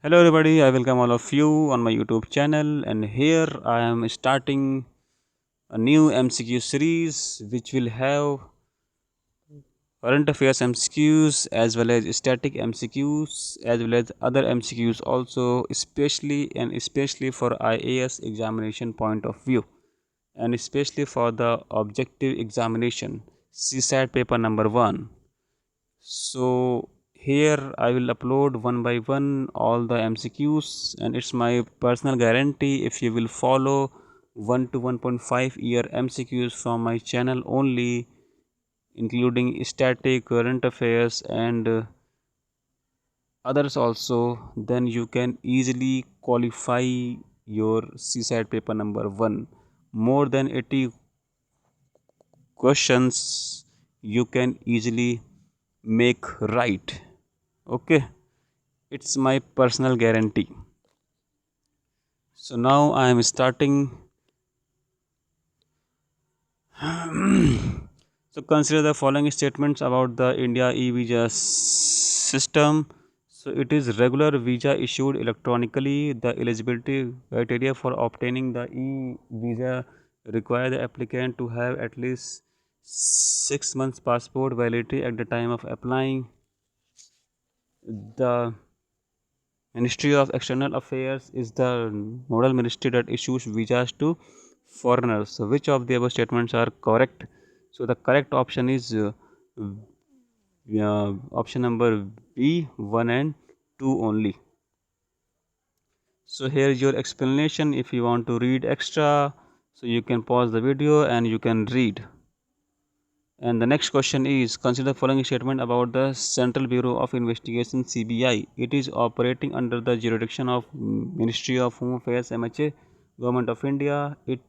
Hello everybody, I welcome all of you on my YouTube channel, and here I am starting a new MCQ series which will have current affairs MCQs as well as static MCQs as well as other MCQs also, especially for IAS examination point of view, and especially for the objective examination CSAT paper number 1. So here I will upload one by one all the MCQs, and it's my personal guarantee if you will follow 1 to 1.5 year MCQs from my channel only, including static, current affairs, and others also, then you can easily qualify your CSAT paper number 1. More than 80 questions you can easily make right. Okay, it's my personal guarantee. So now I am starting. So consider the following statements about the India e-visa system. So it is regular visa issued electronically. The eligibility criteria for obtaining the e-visa require the applicant to have at least 6 months passport validity at the time of applying. The Ministry of External Affairs is the nodal ministry that issues visas to foreigners. So, which of the above statements are correct? So, the correct option is option number B, 1 and 2 only. So, here is your explanation. If you want to read extra, so you can pause the video and you can read. And the next question is, consider the following statement about the Central Bureau of Investigation CBI. It is operating under the jurisdiction of Ministry of Home Affairs MHA, Government of India. It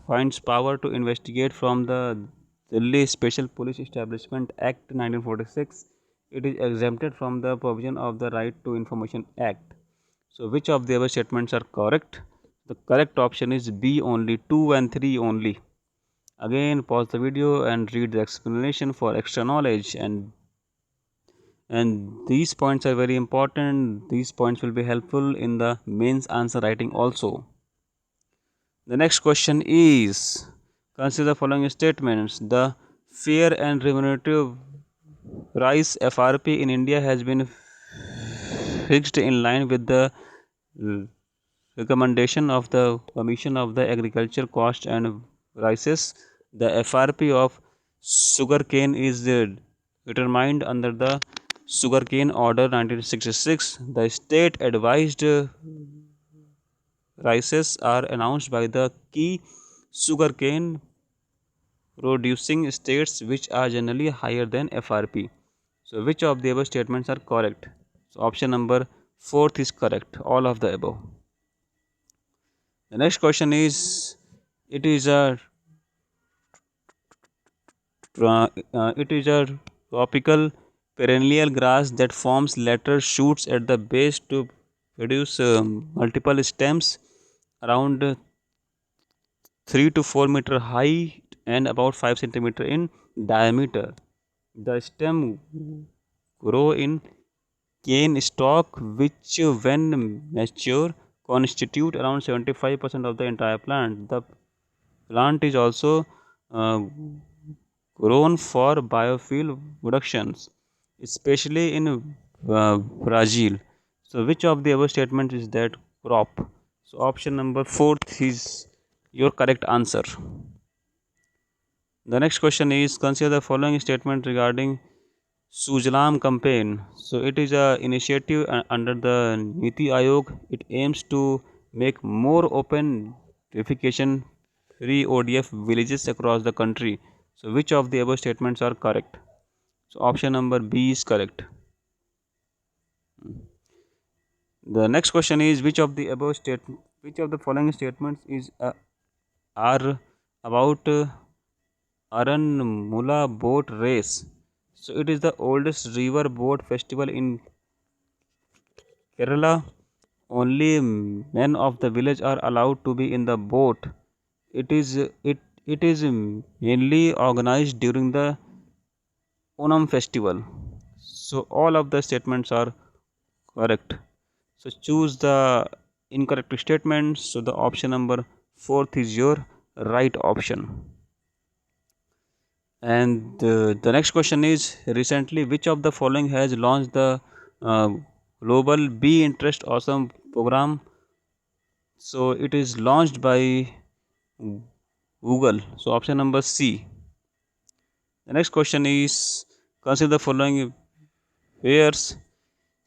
finds power to investigate from the Delhi Special Police Establishment Act 1946. It is exempted from the provision of the Right to Information Act. So which of the above statements are correct? The correct option is B only, 2 and 3 only. Again, pause the video and read the explanation for extra knowledge, and these points are very important. These points will be helpful in the mains answer writing also. The next question is, consider the following statements. The fair and remunerative rice FRP in India has been fixed in line with the recommendation of the Commission of the Agriculture Cost and Prices. The FRP of sugarcane is determined under the Sugarcane Order 1966. The state advised prices are announced by the key sugarcane producing states, which are generally higher than FRP. So which of the above statements are correct? So option number 4 is correct, all of the above. The next question is, it is a it is a tropical perennial grass that forms lateral shoots at the base to produce multiple stems around 3 to 4 meter high and about 5 centimeter in diameter. The stem grow in cane stalk, which when mature constitute around 75% of the entire plant. The plant is also uh, grown for biofuel productions, especially in Brazil. So, which of the above statements is that crop? So, option number 4 is your correct answer. The next question is, consider the following statement regarding Sujlam campaign. So, it is a initiative under the Niti Aayog. It aims to make more open defecation free ODF villages across the country. So, which of the above statements are correct? So, option number B is correct. The next question is, which of the following statements is are about Aranmula boat race? So, it is the oldest river boat festival in Kerala. Only men of the village are allowed to be in the boat. It is mainly organized during the Onam festival. So all of the statements are correct. So choose the incorrect statement. So the option number fourth is your right option. And the next question is, recently which of the following has launched the uh, global Be Interest Awesome program? So it is launched by Google. So option number C. The next question is, consider the following pairs: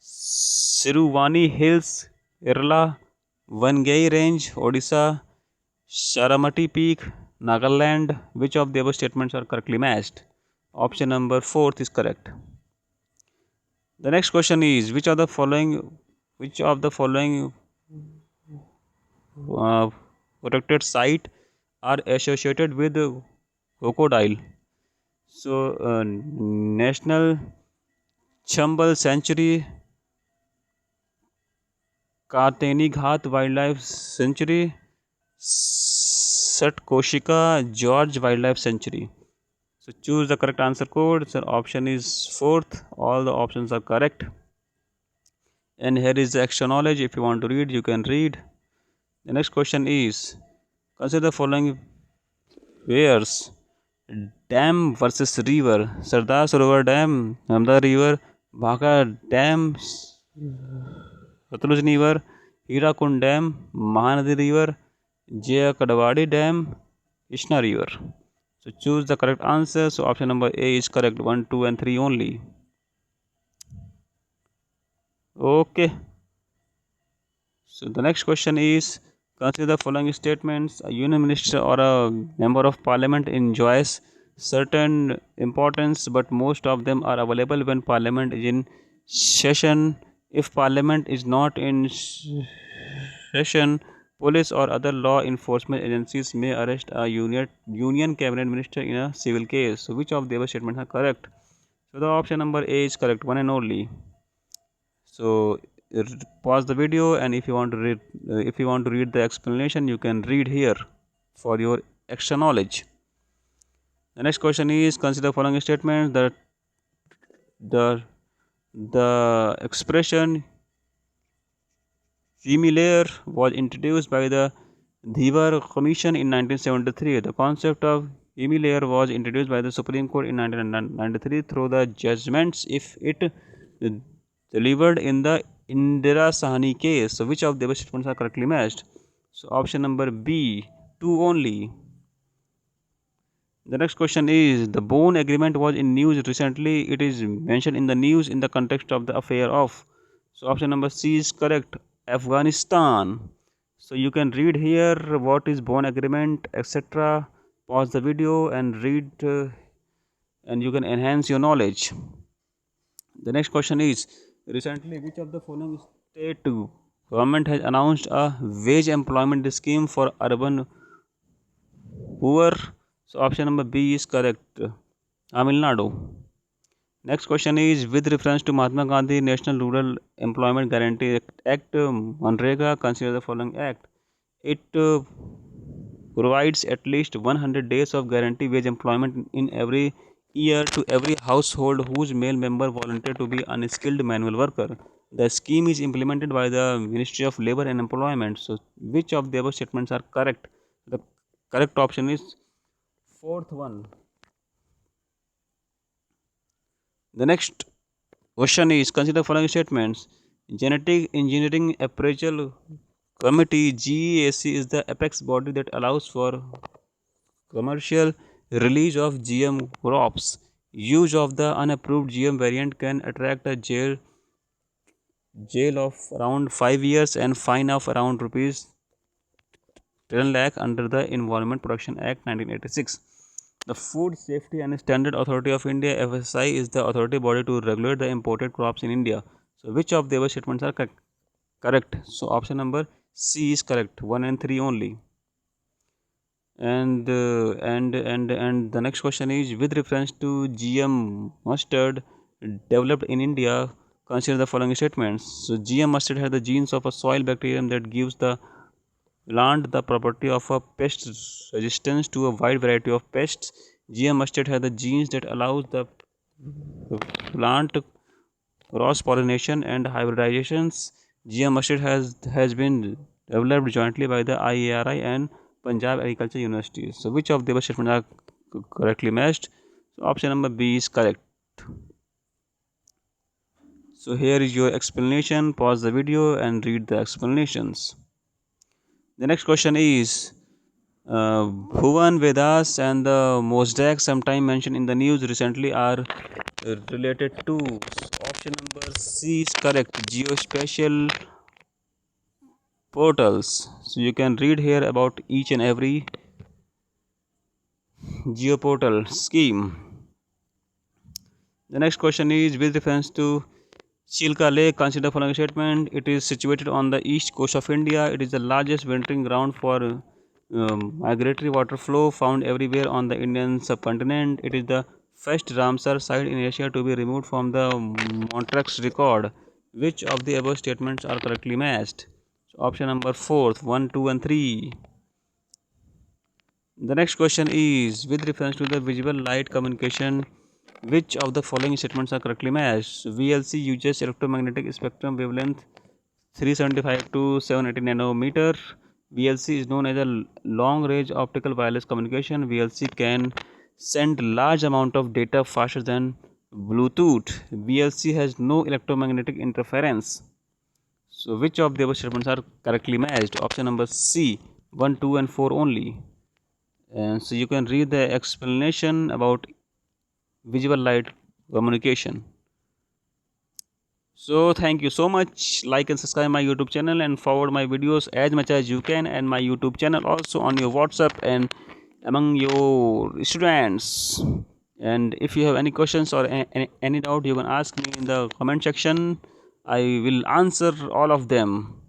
Siruvani Hills, Kerala; Vangai Range, Odisha; Sharamati Peak, Nagaland. Which of the above statements are correctly matched? Option number fourth is correct. The next question is, which of the following uh, protected site are associated with crocodile? So National Chambal Sanctuary, Kateni Ghat Wildlife Sanctuary, Satkoshika George Wildlife Sanctuary. So choose the correct answer code. So option is fourth. All the options are correct. And here is the extra knowledge. If you want to read, you can read. The next question is, consider the following pairs: dam versus river. Sardar Sarovar Dam, Namda River; Bhaka Dam, Satluj River; Hirakund Dam, Mahanadi River; Jaya Kadwadi Dam, Krishna River. So choose the correct answer. So option number A is correct. 1, 2, and 3 only. Okay. So the next question is, consider the following statements: a union minister or a member of parliament enjoys certain importance, but most of them are available when parliament is in session. If parliament is not in session, police or other law enforcement agencies may arrest a union cabinet minister in a civil case. So which of the above statements are correct? So the option number A is correct, one and only. So pause the video, and if you want to read the explanation, you can read here for your extra knowledge. The next question is, consider the following statements: that the expression creamy layer was introduced by the Dhibar Commission in 1973. The concept of creamy layer was introduced by the Supreme Court in 1993 through the judgments if it delivered in the Indira Sahani case. So which of the above statements are correctly matched? So option number B, 2 only. The next question is, the Bonn Agreement was in news recently. It is mentioned in the news in the context of the affair of. So option number C is correct, Afghanistan. So you can read here what is Bonn Agreement, etc. Pause the video and read, and you can enhance your knowledge. The next question is, recently which of the following state government has announced a wage employment scheme for urban poor? So option number B is correct, Tamil Nadu. Next question is, with reference to Mahatma Gandhi National Rural Employment Guarantee Act, Manrega, consider the following act. It provides at least 100 days of guaranteed wage employment in every year to every household whose male member volunteer to be unskilled manual worker. The scheme is implemented by the Ministry of Labor and Employment. So which of the above statements are correct? The correct option is fourth one. The next question is, consider following statements: Genetic Engineering Appraisal Committee (GEAC) is the apex body that allows for commercial release of GM crops. Use of the unapproved GM variant can attract a jail of around 5 years and fine of around rupees 10 lakh under the Environment Protection Act 1986. The Food Safety and Standard Authority of India (FSI) is the authority body to regulate the imported crops in India. So which of the above statements are correct? So option number C is correct, 1 and 3 only. And the next question is, with reference to GM mustard developed in India, consider the following statements. So GM mustard has the genes of a soil bacterium that gives the plant the property of a pest resistance to a wide variety of pests. GM mustard has the genes that allows the plant cross pollination and hybridizations. GM mustard has been developed jointly by the IARI and Punjab Agriculture University. So which of the above statements are correctly matched? So option number B is correct. So here is your explanation. Pause the video and read the explanations. The next question is Bhuvan Vedas and the Mosdaq, sometime mentioned in the news recently, are related to. Option number C is correct. Geospatial portals. So you can read here about each and every geoportal scheme. The next question is with reference to Chilka Lake, consider following statement. It is situated on the east coast of India. It is the largest wintering ground for migratory water flow found everywhere on the Indian subcontinent. It is the first Ramsar site in Asia to be removed from the Montreux record. Which of the above statements are correctly matched? So option number 4, 1, 2 and 3. The next question is with reference to the visible light communication, which of the following statements are correctly matched? VLC uses electromagnetic spectrum wavelength 375 to 780 nanometer. VLC is known as a long range optical wireless communication. VLC can send large amount of data faster than Bluetooth. VLC has no electromagnetic interference. So which of the above statements are correctly matched? Option number C, 1, 2 and 4 only. And so you can read the explanation about visible light communication. So thank you so much. Like and subscribe my YouTube channel and forward my videos as much as you can, and my YouTube channel also on your WhatsApp and among your students. And if you have any questions or any doubt, you can ask me in the comment section. I will answer all of them.